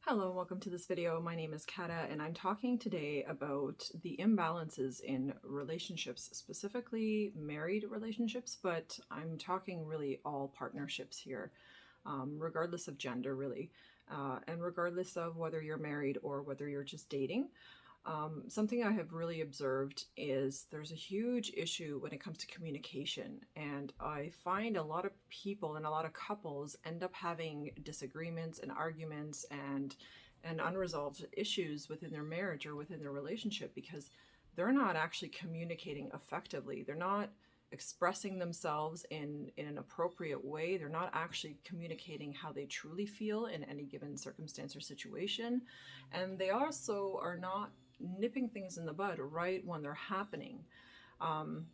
Hello, welcome to this video. My name is Kata, and I'm talking today about the imbalances in relationships, specifically married relationships, but I'm talking really all partnerships here, regardless of gender, really, and regardless of whether you're married or whether you're just dating. Something I have really observed is there's a huge issue when it comes to communication, and I find a lot of people and a lot of couples end up having disagreements and arguments and unresolved issues within their marriage or within their relationship because they're not actually communicating effectively. They're not expressing themselves in an appropriate way. They're not actually communicating how they truly feel in any given circumstance or situation. And they also are not nipping things in the bud right when they're happening. And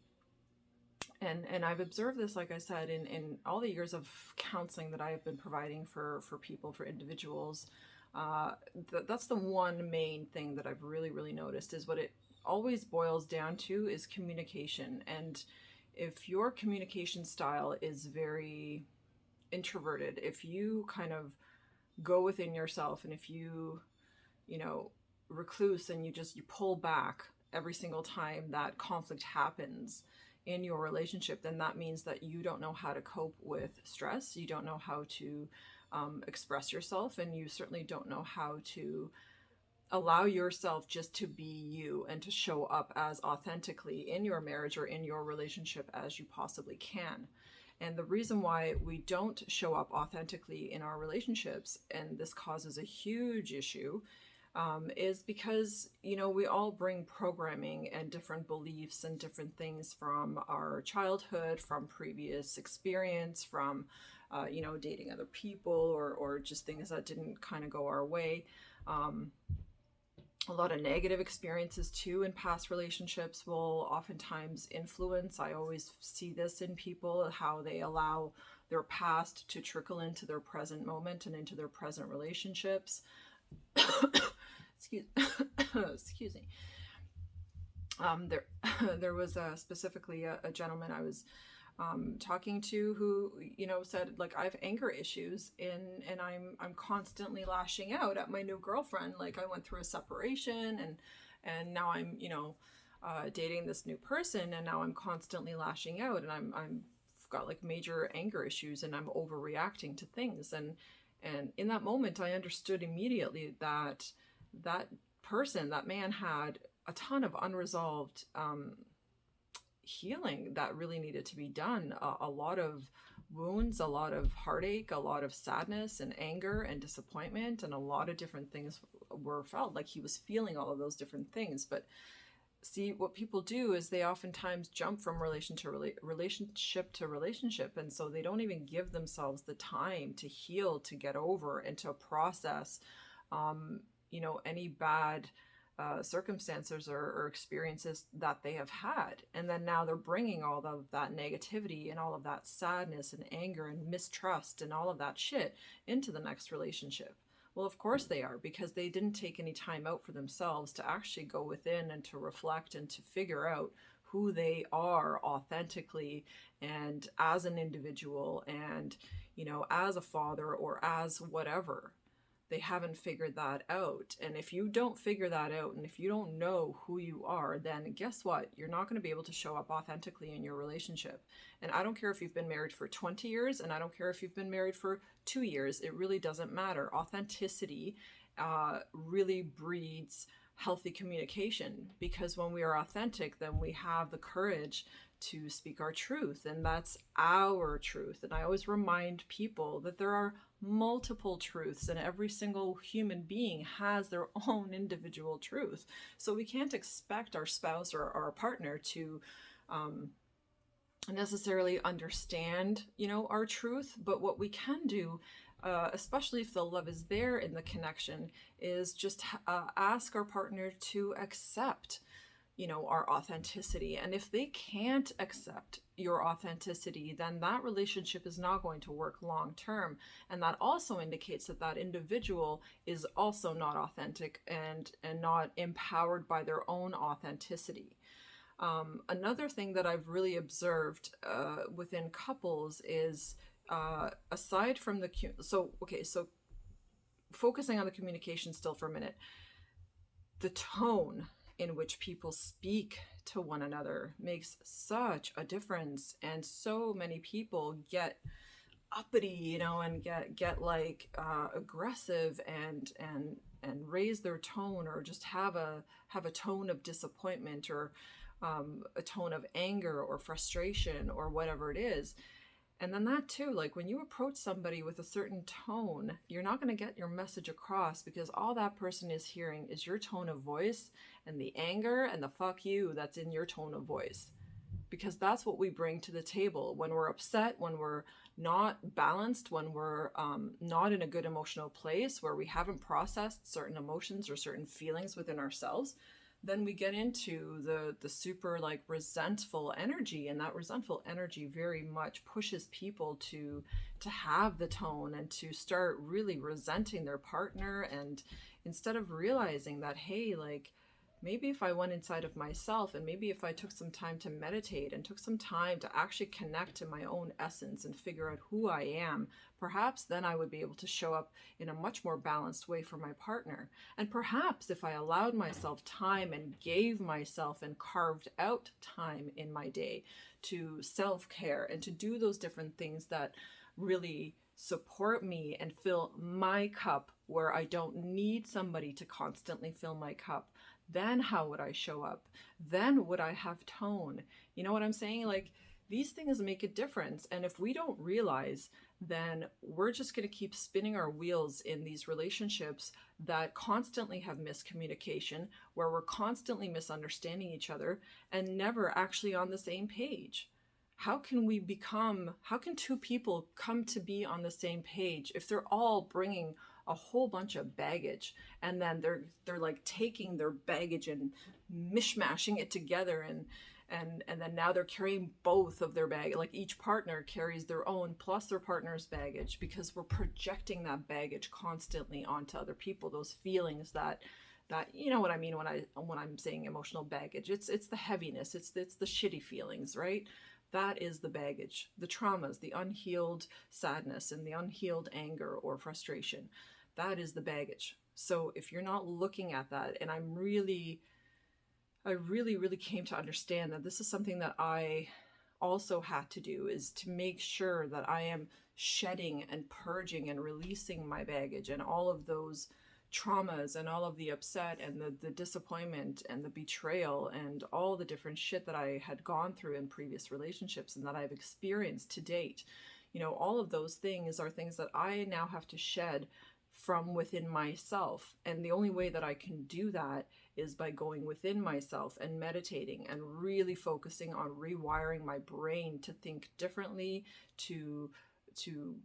I've observed this, like I said, in all the years of counseling that I have been providing for people, for individuals. That's the one main thing that I've really noticed is what it always boils down to is communication. And if your communication style is very introverted, if you kind of go within yourself and if you know, recluse and you pull back every single time that conflict happens in your relationship, then that means that you don't know how to cope with stress. You don't know how to express yourself, and you certainly don't know how to allow yourself just to be you and to show up as authentically in your marriage or in your relationship as you possibly can. And the reason why we don't show up authentically in our relationships, and this causes a huge issue, is because, you know, we all bring programming and different beliefs and different things from our childhood, from previous experience, from, dating other people or just things that didn't kind of go our way. A lot of negative experiences too in past relationships will oftentimes influence. I always see this in people, how they allow their past to trickle into their present moment and into their present relationships. excuse excuse me. There there was specifically a gentleman I was talking to who, you know, said, like, I have anger issues and I'm constantly lashing out at my new girlfriend. Like, I went through a separation and now I'm, dating this new person, and now I'm constantly lashing out, and I'm got like major anger issues, and I'm overreacting to things. And in that moment I understood immediately that that person, that man, had a ton of unresolved healing that really needed to be done. A lot of wounds, a lot of heartache, a lot of sadness and anger and disappointment, and a lot of different things were felt. Like, he was feeling all of those different things. But see, what people do is they oftentimes jump from relationship to relationship, and so they don't even give themselves the time to heal, to get over, and to process any bad circumstances or experiences that they have had. And then now they're bringing all of that negativity and all of that sadness and anger and mistrust and all of that shit into the next relationship. Well, of course they are, because they didn't take any time out for themselves to actually go within and to reflect and to figure out who they are authentically and as an individual, and, as a father or as whatever. They haven't figured that out. And if you don't figure that out, and if you don't know who you are, then guess what? You're not going to be able to show up authentically in your relationship. And I don't care if you've been married for 20 years, and I don't care if you've been married for 2 years. It really doesn't matter. Authenticity really breeds healthy communication, because when we are authentic, then we have the courage to speak our truth, and that's our truth. And I always remind people that there are multiple truths, and every single human being has their own individual truth. So we can't expect our spouse or our partner to necessarily understand, our truth. But what we can do, especially if the love is there in the connection, is just ask our partner to accept our authenticity. And if they can't accept your authenticity, then that relationship is not going to work long term. And that also indicates that that individual is also not authentic and not empowered by their own authenticity. Another thing that I've really observed within couples is aside from the so focusing on the communication still for a minute, the tone in which people speak to one another makes such a difference. And so many people get uppity, you know, and get like aggressive and raise their tone, or just have a tone of disappointment, or a tone of anger or frustration or whatever it is. And then that too, like when you approach somebody with a certain tone, you're not going to get your message across, because all that person is hearing is your tone of voice and the anger and the fuck you that's in your tone of voice. Because that's what we bring to the table when we're upset, when we're not balanced, when we're not in a good emotional place, where we haven't processed certain emotions or certain feelings within ourselves. Then we get into the super like resentful energy, and that resentful energy very much pushes people to have the tone and to start really resenting their partner. And instead of realizing that, hey, like, maybe if I went inside of myself, and maybe if I took some time to meditate and took some time to actually connect to my own essence and figure out who I am, perhaps then I would be able to show up in a much more balanced way for my partner. And perhaps if I allowed myself time and gave myself and carved out time in my day to self-care and to do those different things that really support me and fill my cup, where I don't need somebody to constantly fill my cup, then how would I show up? Then would I have tone? You know what I'm saying? Like, these things make a difference. And if we don't realize, then we're just going to keep spinning our wheels in these relationships that constantly have miscommunication, where we're constantly misunderstanding each other and never actually on the same page. How can two people come to be on the same page if they're all bringing a whole bunch of baggage, and then they're like taking their baggage and mishmashing it together, and then now they're carrying both of their bag, like each partner carries their own plus their partner's baggage, because we're projecting that baggage constantly onto other people, those feelings that you know what I mean when I'm saying emotional baggage. It's the heaviness, it's the shitty feelings, right? That is the baggage, the traumas, the unhealed sadness and the unhealed anger or frustration. That is the baggage. So if you're not looking at that, and I really came to understand that this is something that I also had to do, is to make sure that I am shedding and purging and releasing my baggage and all of those traumas and all of the upset and the disappointment and the betrayal and all the different shit that I had gone through in previous relationships and that I've experienced to date. You know, all of those things are things that I now have to shed from within myself. And the only way that I can do that is by going within myself and meditating and really focusing on rewiring my brain to think differently, to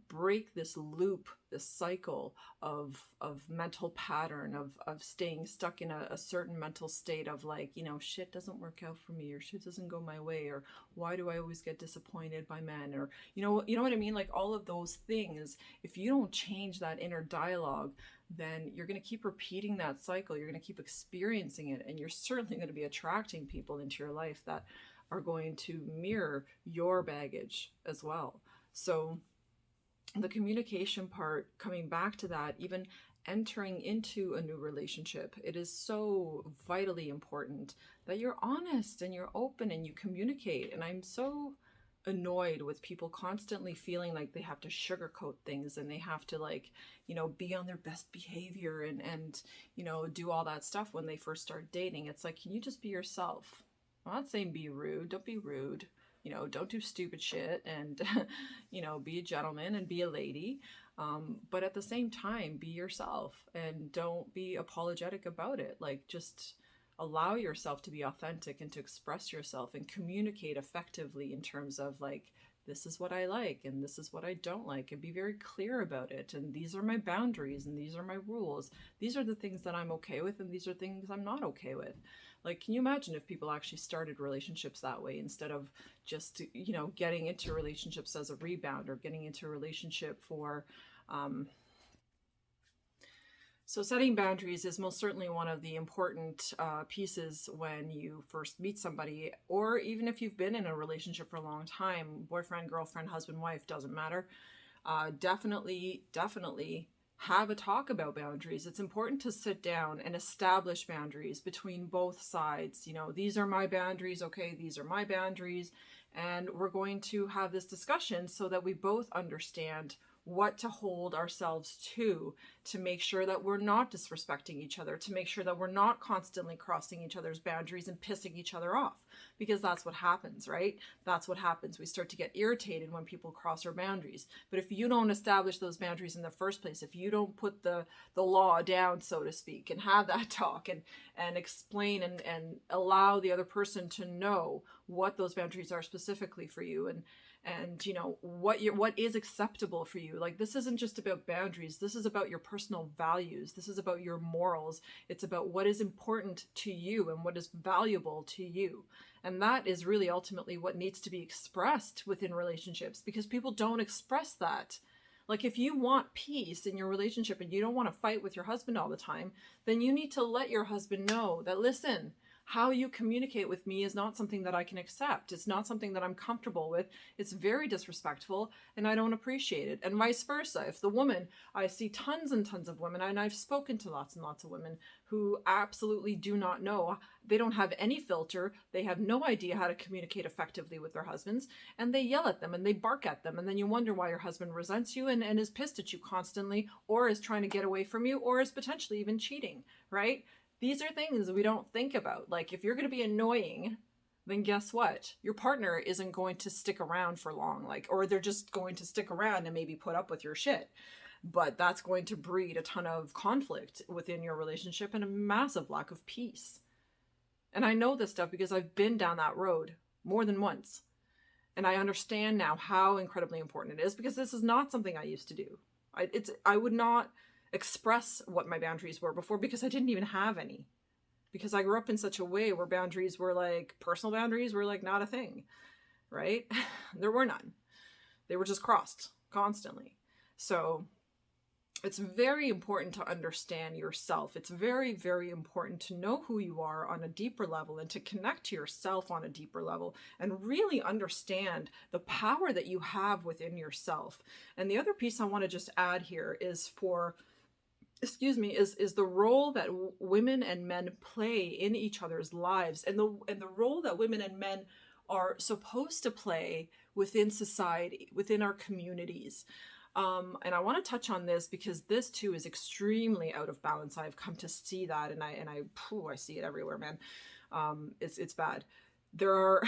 break this loop, this cycle of mental pattern of staying stuck in a certain mental state of like, you know, shit doesn't work out for me, or shit doesn't go my way, or why do I always get disappointed by men, or you know what I mean? Like all of those things, if you don't change that inner dialogue, then you're going to keep repeating that cycle. You're going to keep experiencing it, and you're certainly going to be attracting people into your life that are going to mirror your baggage as well. So the communication part, coming back to that, even entering into a new relationship, it is so vitally important that you're honest and you're open and you communicate. And I'm so annoyed with people constantly feeling like they have to sugarcoat things and they have to, like, you know, be on their best behavior and you know, do all that stuff when they first start dating. It's like, can you just be yourself? I'm not saying be rude. Don't be rude. You know, don't do stupid shit, and, you know, be a gentleman and be a lady. But at the same time, be yourself and don't be apologetic about it. Like, just allow yourself to be authentic and to express yourself and communicate effectively in terms of like, this is what I like and this is what I don't like, and be very clear about it. And these are my boundaries and these are my rules. These are the things that I'm okay with and these are things I'm not okay with. Like, can you imagine if people actually started relationships that way, instead of just, you know, getting into relationships as a rebound, or getting into a relationship for, so setting boundaries is most certainly one of the important pieces when you first meet somebody, or even if you've been in a relationship for a long time, boyfriend, girlfriend, husband, wife, doesn't matter. Definitely have a talk about boundaries. It's important to sit down and establish boundaries between both sides. You know, these are my boundaries. Okay, these are my boundaries. And we're going to have this discussion so that we both understand what to hold ourselves to make sure that we're not disrespecting each other, to make sure that we're not constantly crossing each other's boundaries and pissing each other off, because that's what happens, right? That's what happens. We start to get irritated when people cross our boundaries. But if you don't establish those boundaries in the first place, if you don't put the law down, so to speak, and have that talk and explain and allow the other person to know what those boundaries are specifically for you, and you know what is acceptable for you. Like, this isn't just about boundaries, this is about your personal values, this is about your morals, it's about what is important to you and what is valuable to you. And that is really ultimately what needs to be expressed within relationships, because people don't express that. Like, if you want peace in your relationship and you don't want to fight with your husband all the time, then you need to let your husband know that, listen, how you communicate with me is not something that I can accept. It's not something that I'm comfortable with. It's very disrespectful and I don't appreciate it. And vice versa. If the woman, I see tons and tons of women, and I've spoken to lots and lots of women who absolutely do not know. They don't have any filter. They have no idea how to communicate effectively with their husbands, and they yell at them and they bark at them. And then you wonder why your husband resents you and is pissed at you constantly, or is trying to get away from you, or is potentially even cheating, right? These are things we don't think about. Like, if you're going to be annoying, then guess what? Your partner isn't going to stick around for long, like, or they're just going to stick around and maybe put up with your shit. But that's going to breed a ton of conflict within your relationship and a massive lack of peace. And I know this stuff because I've been down that road more than once. And I understand now how incredibly important it is, because this is not something I used to do. I would not express what my boundaries were before, because I didn't even have any, because I grew up in such a way where boundaries were like, personal boundaries were like not a thing, right? There were none. They were just crossed constantly. So it's very important to understand yourself. It's very, very important to know who you are on a deeper level, and to connect to yourself on a deeper level, and really understand the power that you have within yourself. And the other piece I want to just add here is is the role that women and men play in each other's lives, and the role that women and men are supposed to play within society, within our communities. And I want to touch on this because this too is extremely out of balance. I've come to see that, and I see it everywhere, man. It's bad. There are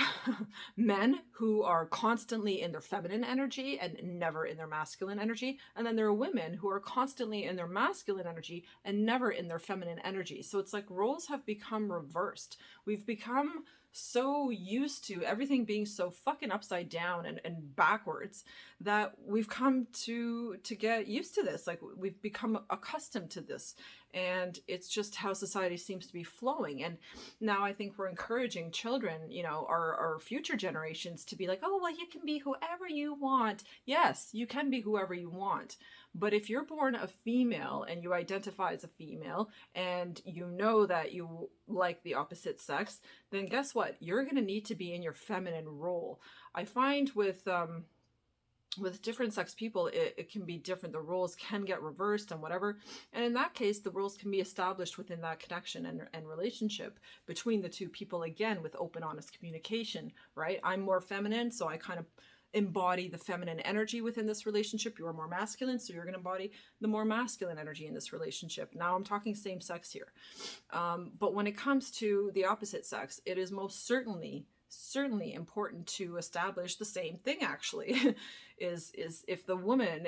men who are constantly in their feminine energy and never in their masculine energy. And then there are women who are constantly in their masculine energy and never in their feminine energy. So it's like roles have become reversed. We've become so used to everything being so fucking upside down and backwards that we've come to get used to this. Like, we've become accustomed to this, and it's just how society seems to be flowing. And now I think we're encouraging children, you know, our future generations, to be like, oh, well, you can be whoever you want. Yes, you can be whoever you want. But if you're born a female and you identify as a female, and you know that you like the opposite sex, then guess what? You're going to need to be in your feminine role. I find with different sex people, it can be different. The roles can get reversed and whatever. And in that case, the roles can be established within that connection and relationship between the two people, again, with open, honest communication, right? I'm more feminine, so I kind of embody the feminine energy within this relationship. You're more masculine, so you're going to embody the more masculine energy in this relationship. Now I'm talking same sex here. But when it comes to the opposite sex, it is most certainly important to establish the same thing, actually. is if the woman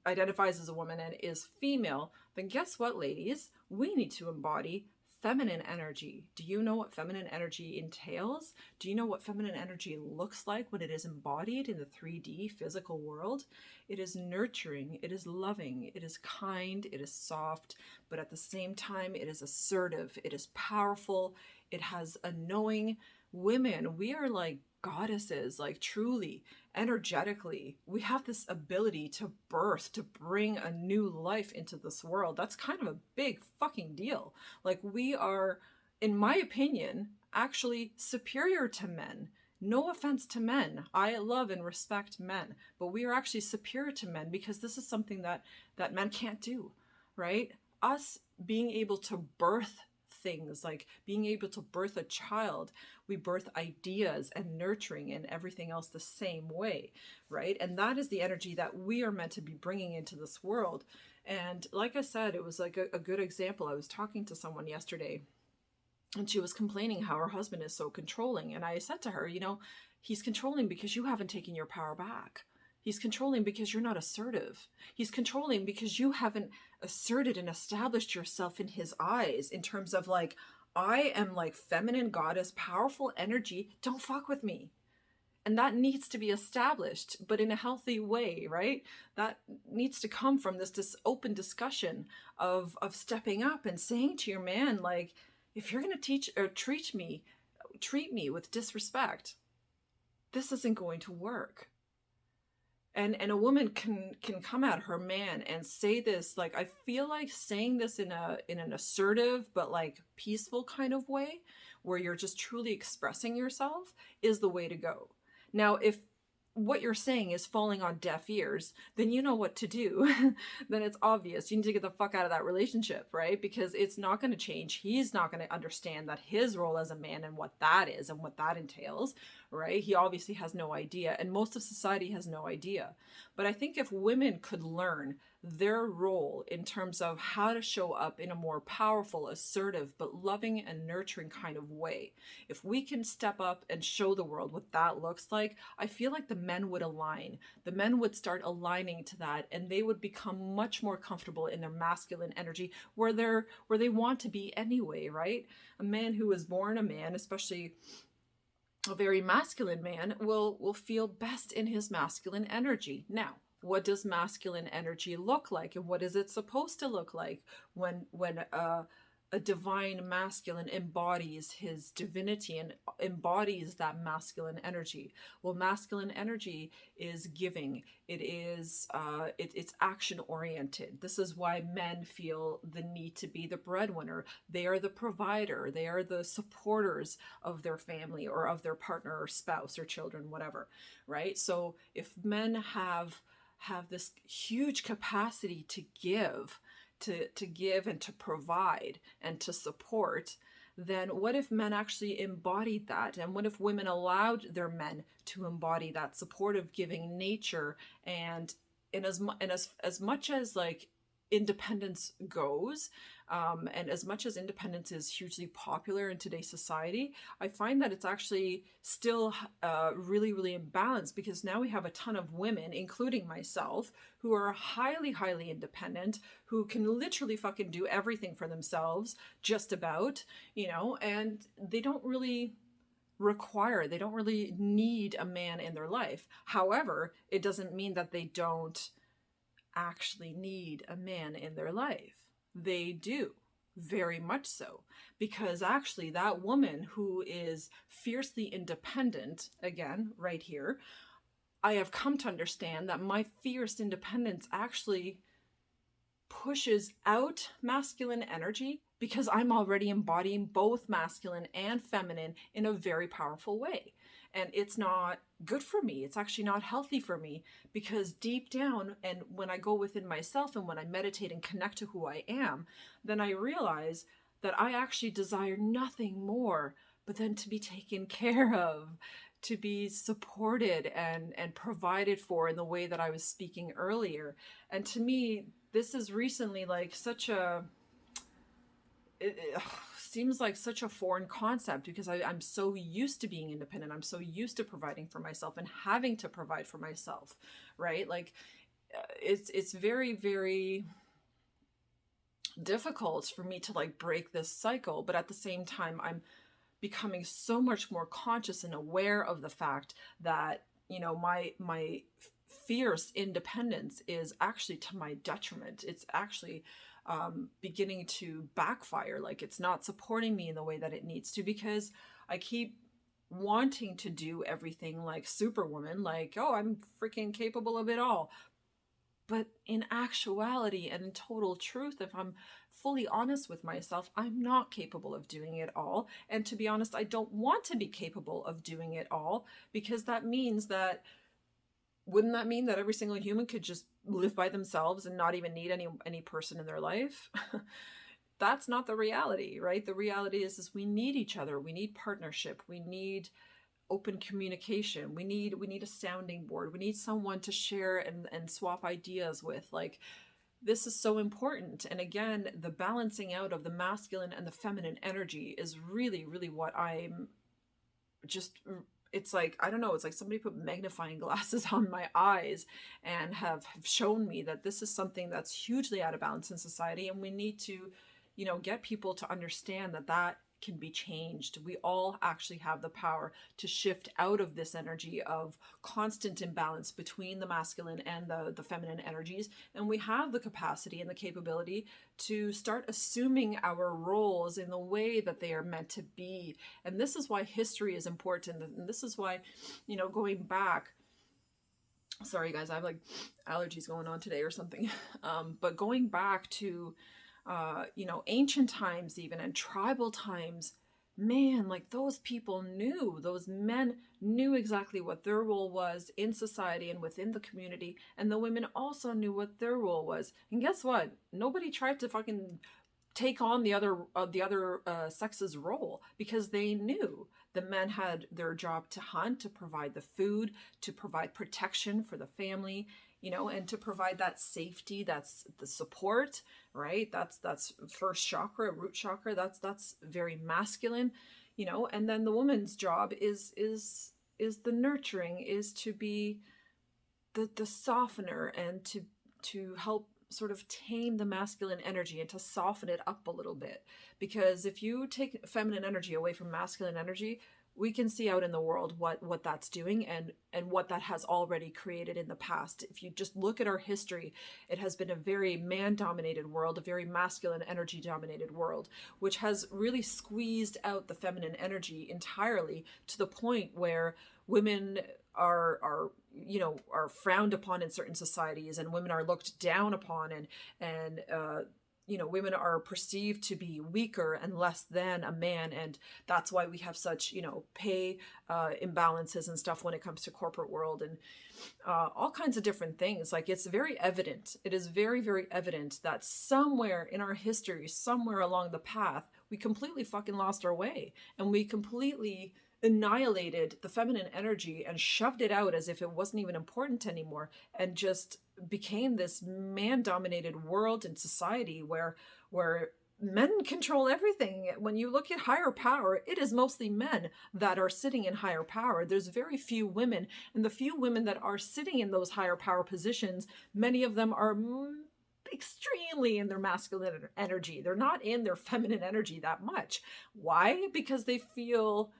identifies as a woman and is female, then guess what, ladies? We need to embody feminine energy. Do you know what feminine energy entails? Do you know what feminine energy looks like when it is embodied in the 3D physical world? It is nurturing, it is loving, it is kind, it is soft, but at the same time, it is assertive, it is powerful, it has a knowing. Women, we are like goddesses, like truly, energetically. We have this ability to birth, to bring a new life into this world. That's kind of a big fucking deal. Like, we are, in my opinion, actually superior to men. No offense to men. I love and respect men, but we are actually superior to men because this is something that men can't do. right? Us being able to birth things, like being able to birth a child, we birth ideas and nurturing and everything else the same way, right? And that is the energy that we are meant to be bringing into this world. And like I said, it was like a good example. I was talking to someone yesterday, and she was complaining how her husband is so controlling. And I said to her, you know, he's controlling because you haven't taken your power back. He's controlling because you're not assertive. He's controlling because you haven't asserted and established yourself in his eyes in terms of like, I am like feminine goddess, powerful energy. Don't fuck with me. And that needs to be established, but in a healthy way, right? That needs to come from this open discussion of stepping up and saying to your man, like, if you're going to teach or treat me with disrespect, this isn't going to work. And a woman can come at her man and say this, like, I feel like saying this in an assertive but like peaceful kind of way, where you're just truly expressing yourself, is the way to go. Now, if what you're saying is falling on deaf ears, then you know what to do. Then it's obvious. You need to get the fuck out of that relationship, right? Because it's not going to change. He's not going to understand that his role as a man and what that is and what that entails, right? He obviously has no idea, and most of society has no idea. But I think if women could learn their role in terms of how to show up in a more powerful, assertive, but loving and nurturing kind of way, if we can step up and show the world what that looks like, I feel like the men would align. The men would start aligning to that, and they would become much more comfortable in their masculine energy, where they want to be anyway, right? A man who is born a man, especially a very masculine man, will feel best in his masculine energy. Now, what does masculine energy look like, and what is it supposed to look like when a divine masculine embodies his divinity and embodies that masculine energy? Well, masculine energy is giving. It is it's action oriented. This is why men feel the need to be the breadwinner. They are the provider. They are the supporters of their family or of their partner or spouse or children, whatever, right? So if men have this huge capacity to give, to give and to provide and to support, then what if men actually embodied that? And what if women allowed their men to embody that supportive, giving nature? And as much as like independence goes, and as much as independence is hugely popular in today's society, I find that it's actually still really, really imbalanced, because now we have a ton of women, including myself, who are highly, highly independent, who can literally fucking do everything for themselves, just about, and they don't really need a man in their life. However, it doesn't mean that they don't actually need a man in their life. They do, very much so, because actually that woman who is fiercely independent, again, right here, I have come to understand that my fierce independence actually pushes out masculine energy, because I'm already embodying both masculine and feminine in a very powerful way. And it's not good for me. It's actually not healthy for me, because deep down, and when I go within myself and when I meditate and connect to who I am, then I realize that I actually desire nothing more but then to be taken care of, to be supported and provided for in the way that I was speaking earlier. And to me, this is recently like such a... it seems like such a foreign concept, because I'm so used to being independent. I'm so used to providing for myself and having to provide for myself, right? Like it's very, very difficult for me to like break this cycle. But at the same time, I'm becoming so much more conscious and aware of the fact that, my fierce independence is actually to my detriment. It's actually beginning to backfire. Like, it's not supporting me in the way that it needs to, because I keep wanting to do everything like Superwoman, like, oh, I'm freaking capable of it all. But in actuality and in total truth, if I'm fully honest with myself, I'm not capable of doing it all. And to be honest, I don't want to be capable of doing it all, because that means that wouldn't that mean that every single human could just live by themselves and not even need any person in their life? That's not the reality, right? The reality is we need each other. We need partnership. We need open communication. We need a sounding board. We need someone to share and swap ideas with. Like, this is so important. And again, the balancing out of the masculine and the feminine energy is really, really what I'm just, it's like, I don't know, it's like somebody put magnifying glasses on my eyes and have shown me that this is something that's hugely out of balance in society. And we need to, get people to understand that that can be changed. We all actually have the power to shift out of this energy of constant imbalance between the masculine and the feminine energies. And we have the capacity and the capability to start assuming our roles in the way that they are meant to be. And this is why history is important. And this is why, going back, sorry guys, I have like allergies going on today or something. But going back to ancient times even, and tribal times, man, like those people knew, those men knew exactly what their role was in society and within the community. And the women also knew what their role was. And guess what? Nobody tried to fucking take on the other sex's role, because they knew the men had their job to hunt, to provide the food, to provide protection for the family, and to provide that safety, that's the support, right? That's first chakra, root chakra. That's very masculine, and then the woman's job is the nurturing, is to be the softener, and to help sort of tame the masculine energy and to soften it up a little bit. Because if you take feminine energy away from masculine energy, we can see out in the world what that's doing and what that has already created in the past. If you just look at our history, it has been a very man-dominated world, a very masculine energy-dominated world, which has really squeezed out the feminine energy entirely, to the point where women are frowned upon in certain societies, and women are looked down upon, and women are perceived to be weaker and less than a man. And that's why we have such, pay imbalances and stuff when it comes to corporate world, and all kinds of different things. Like, it's very evident. It is very, very evident that somewhere in our history, somewhere along the path, we completely fucking lost our way, and we completely annihilated the feminine energy and shoved it out as if it wasn't even important anymore, and just became this man-dominated world and society where men control everything. When you look at higher power, it is mostly men that are sitting in higher power. There's very few women, and the few women that are sitting in those higher power positions, many of them are extremely in their masculine energy. They're not in their feminine energy that much. Why? Because they feel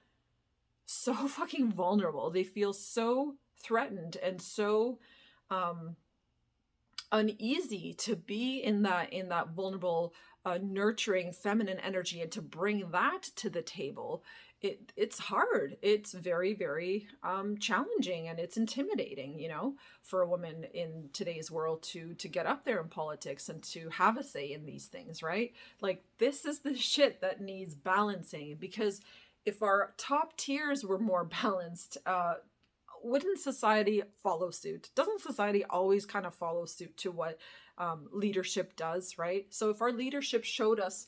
so fucking vulnerable. They feel so threatened and so uneasy to be in that vulnerable, nurturing feminine energy, and to bring that to the table. It's hard. It's very, very challenging, and it's intimidating, for a woman in today's world to get up there in politics and to have a say in these things, right? Like, this is the shit that needs balancing, because if our top tiers were more balanced, wouldn't society follow suit? Doesn't society always kind of follow suit to what leadership does, right? So if our leadership showed us,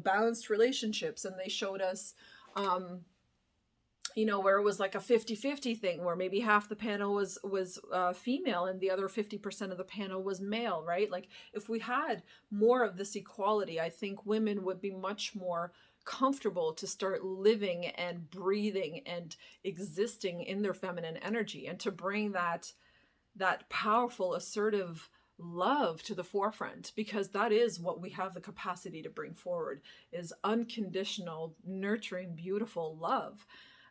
balanced relationships, and they showed us, where it was like a 50-50 thing, where maybe half the panel was female and the other 50% of the panel was male, right? Like, if we had more of this equality, I think women would be much more comfortable to start living and breathing and existing in their feminine energy, and to bring that powerful, assertive love to the forefront, because that is what we have the capacity to bring forward, is unconditional, nurturing, beautiful love.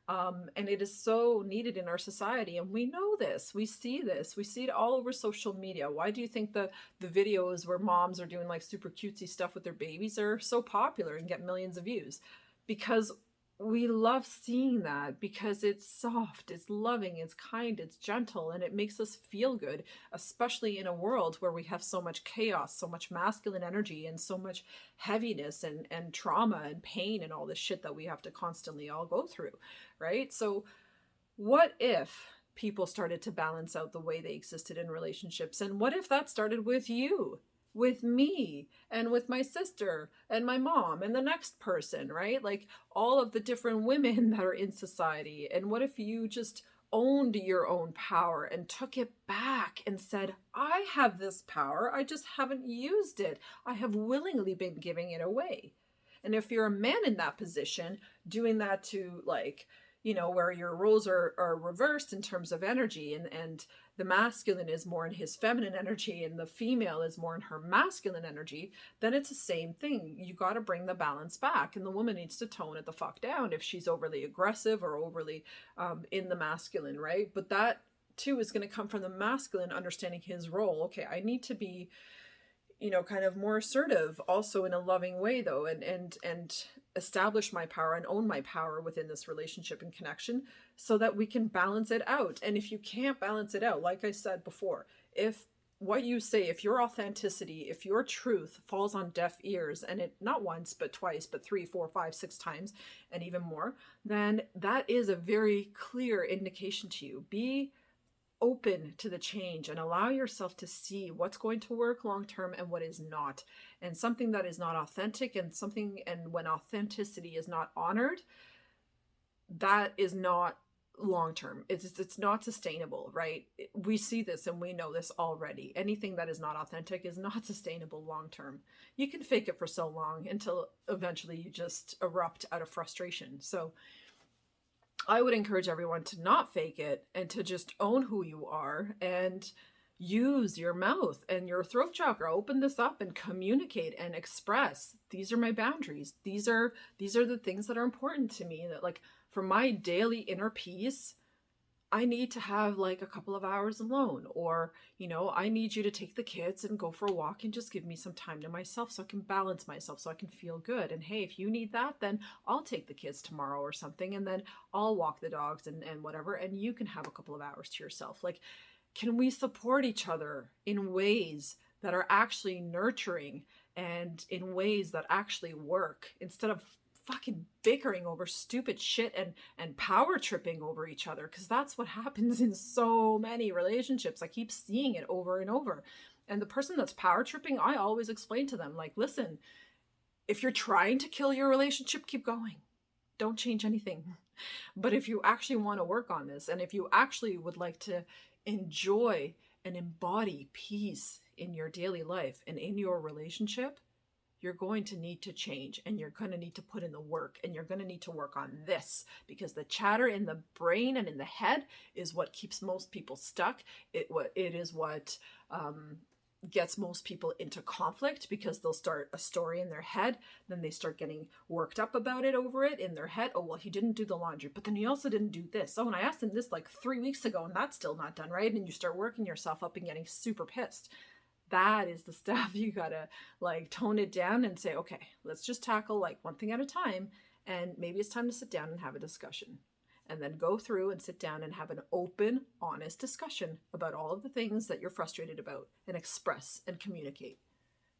And it is so needed in our society, and we know this. We see this. We see it all over social media. Why do you think the videos where moms are doing like super cutesy stuff with their babies are so popular and get millions of views? Because we love seeing that, because it's soft, it's loving, it's kind, it's gentle, and it makes us feel good, especially in a world where we have so much chaos, so much masculine energy, and so much heaviness and trauma and pain and all this shit that we have to constantly all go through, right? So what if people started to balance out the way they existed in relationships. And what if that started with you, with me, and with my sister and my mom and the next person, right? Like all of the different women that are in society. And what if you just owned your own power and took it back and said, I have this power, I just haven't used it. I have willingly been giving it away. And if you're a man in that position, doing that to like, where your roles are reversed in terms of energy, and the masculine is more in his feminine energy and the female is more in her masculine energy, then it's the same thing. You got to bring the balance back, and the woman needs to tone it the fuck down if she's overly aggressive or overly in the masculine, right? But that too is going to come from the masculine understanding his role. Okay, I need to be kind of more assertive also in a loving way though, and establish my power and own my power within this relationship and connection so that we can balance it out. And if you can't balance it out, like I said before, if what you say, if your authenticity, if your truth falls on deaf ears, and it not once but twice but 3, 4, 5, 6 times and even more, then that is a very clear indication to you. Be open to the change and allow yourself to see what's going to work long term and what is not. And something that is not authentic, and when authenticity is not honored, that is not long term. It's not sustainable, right? We see this and we know this already. Anything that is not authentic is not sustainable long term. You can fake it for so long until eventually you just erupt out of frustration. So I would encourage everyone to not fake it and to just own who you are and use your mouth and your throat chakra. Open this up and communicate and express. These are my boundaries. These are the things that are important to me, that like for my daily inner peace, I need to have like a couple of hours alone, or, I need you to take the kids and go for a walk and just give me some time to myself so I can balance myself, so I can feel good. And hey, if you need that, then I'll take the kids tomorrow or something, and then I'll walk the dogs and whatever, and you can have a couple of hours to yourself. Like, can we support each other in ways that are actually nurturing and in ways that actually work, instead of fucking bickering over stupid shit and power tripping over each other? Because that's what happens in so many relationships. I keep seeing it over and over. And the person that's power tripping, I always explain to them, like, listen, if you're trying to kill your relationship, keep going. Don't change anything. But if you actually want to work on this, and if you actually would like to enjoy and embody peace in your daily life and in your relationship, you're going to need to change, and you're going to need to put in the work, and you're going to need to work on this, because the chatter in the brain and in the head is what keeps most people stuck. It is what gets most people into conflict, because they'll start a story in their head, then they start getting worked up about it over it in their head. Oh, well, he didn't do the laundry, but then he also didn't do this. Oh, and I asked him this like 3 weeks ago and that's still not done, right? And you start working yourself up and getting super pissed. That is the stuff you gotta like tone it down and say, okay, let's just tackle like one thing at a time, and maybe it's time to sit down and have a discussion. And then go through and sit down and have an open, honest discussion about all of the things that you're frustrated about, and express and communicate.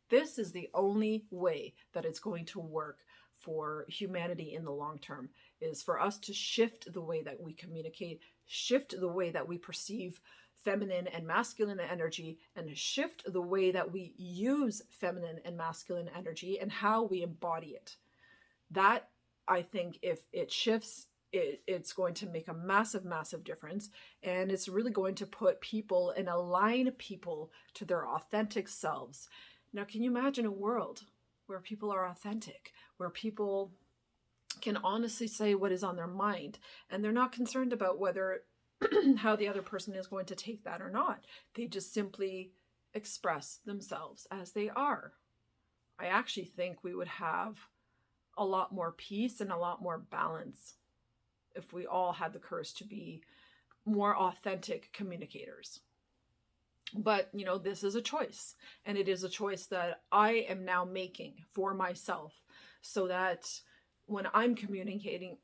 This is the only way that it's going to work for humanity in the long term, is for us to shift the way that we communicate, shift the way that we perceive feminine and masculine energy, and shift the way that we use feminine and masculine energy and how we embody it. That, I think, if it shifts, it's going to make a massive, massive difference. And it's really going to put people and align people to their authentic selves. Now, can you imagine a world where people are authentic, where people can honestly say what is on their mind, and they're not concerned about whether how the other person is going to take that or not? They just simply express themselves as they are. I actually think we would have a lot more peace and a lot more balance if we all had the courage to be more authentic communicators. But, this is a choice, and it is a choice that I am now making for myself, so that when I'm communicating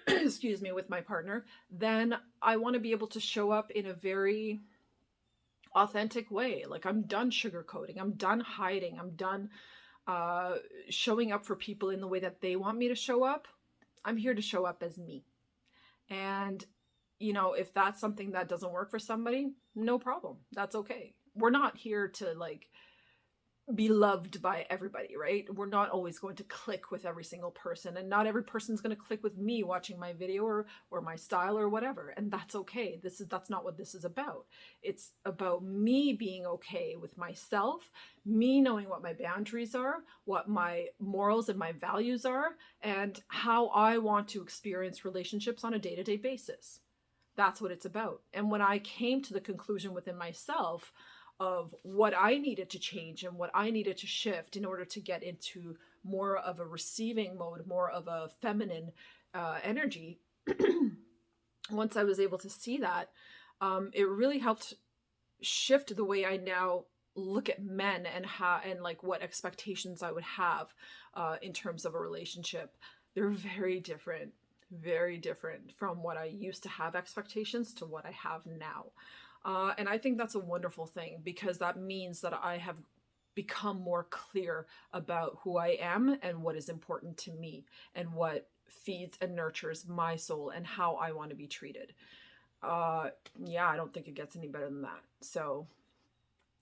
excuse me, with my partner, then I want to be able to show up in a very authentic way. Like, I'm done sugarcoating. I'm done hiding. I'm done showing up for people in the way that they want me to show up. I'm here to show up as me. And, you know, if that's something that doesn't work for somebody, no problem. That's okay. We're not here to like be loved by everybody, right? We're not always going to click with every single person, and not every person's going to click with me watching my video or my style or whatever, and that's okay. That's not what this is about. It's about me being okay with myself, me knowing what my boundaries are, what my morals and my values are, and how I want to experience relationships on a day-to-day basis. That's what it's about. And when I came to the conclusion within myself of what I needed to change and what I needed to shift in order to get into more of a receiving mode, more of a feminine energy, once I was able to see that, it really helped shift the way I now look at men and how and like what expectations I would have in terms of a relationship. They're very different from what I used to have expectations to what I have now. And I think that's a wonderful thing, because that means that I have become more clear about who I am and what is important to me and what feeds and nurtures my soul and how I want to be treated. Yeah, I don't think it gets any better than that. So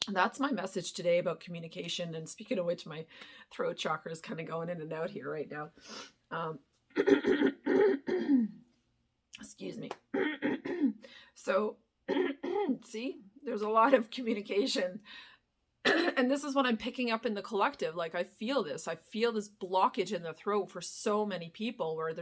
that's my message today about communication. And speaking of which, my throat chakra is kind of going in and out here right now. Excuse me. So see, there's a lot of communication. And this is what I'm picking up in the collective. Like, I feel this blockage in the throat for so many people, where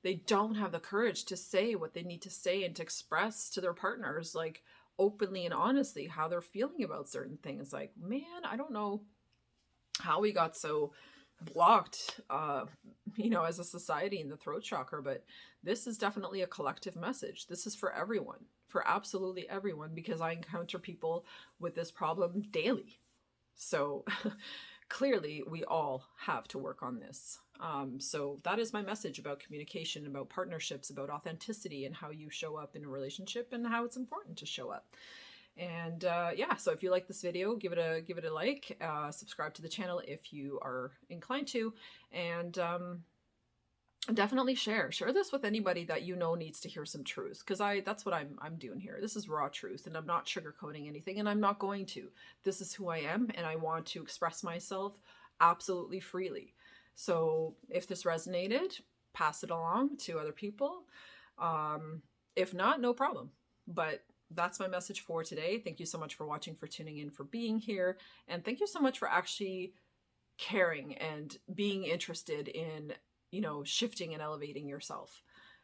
they don't have the courage to say what they need to say and to express to their partners, like, openly and honestly, how they're feeling about certain things. Like, man, I don't know how we got so blocked, as a society in the throat chakra, but this is definitely a collective message. This is for everyone, for absolutely everyone, because I encounter people with this problem daily. So clearly we all have to work on this. So that is my message about communication, about partnerships, about authenticity, and how you show up in a relationship and how it's important to show up. And so if you like this video, give it a like, subscribe to the channel if you are inclined to, and definitely share this with anybody that you know needs to hear some truth, because that's what I'm doing here. This is raw truth, and I'm not sugarcoating anything, and I'm not going to. This is who I am, and I want to express myself absolutely freely. So if this resonated, pass it along to other people. If not, no problem. But that's my message for today. Thank you so much for watching, for tuning in, for being here. And thank you so much for actually caring and being interested in, shifting and elevating yourself.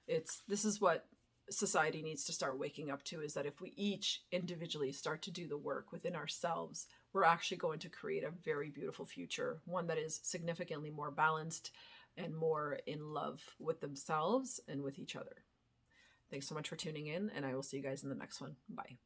This is what society needs to start waking up to, is that if we each individually start to do the work within ourselves, we're actually going to create a very beautiful future, one that is significantly more balanced and more in love with themselves and with each other. Thanks so much for tuning in, and I will see you guys in the next one. Bye.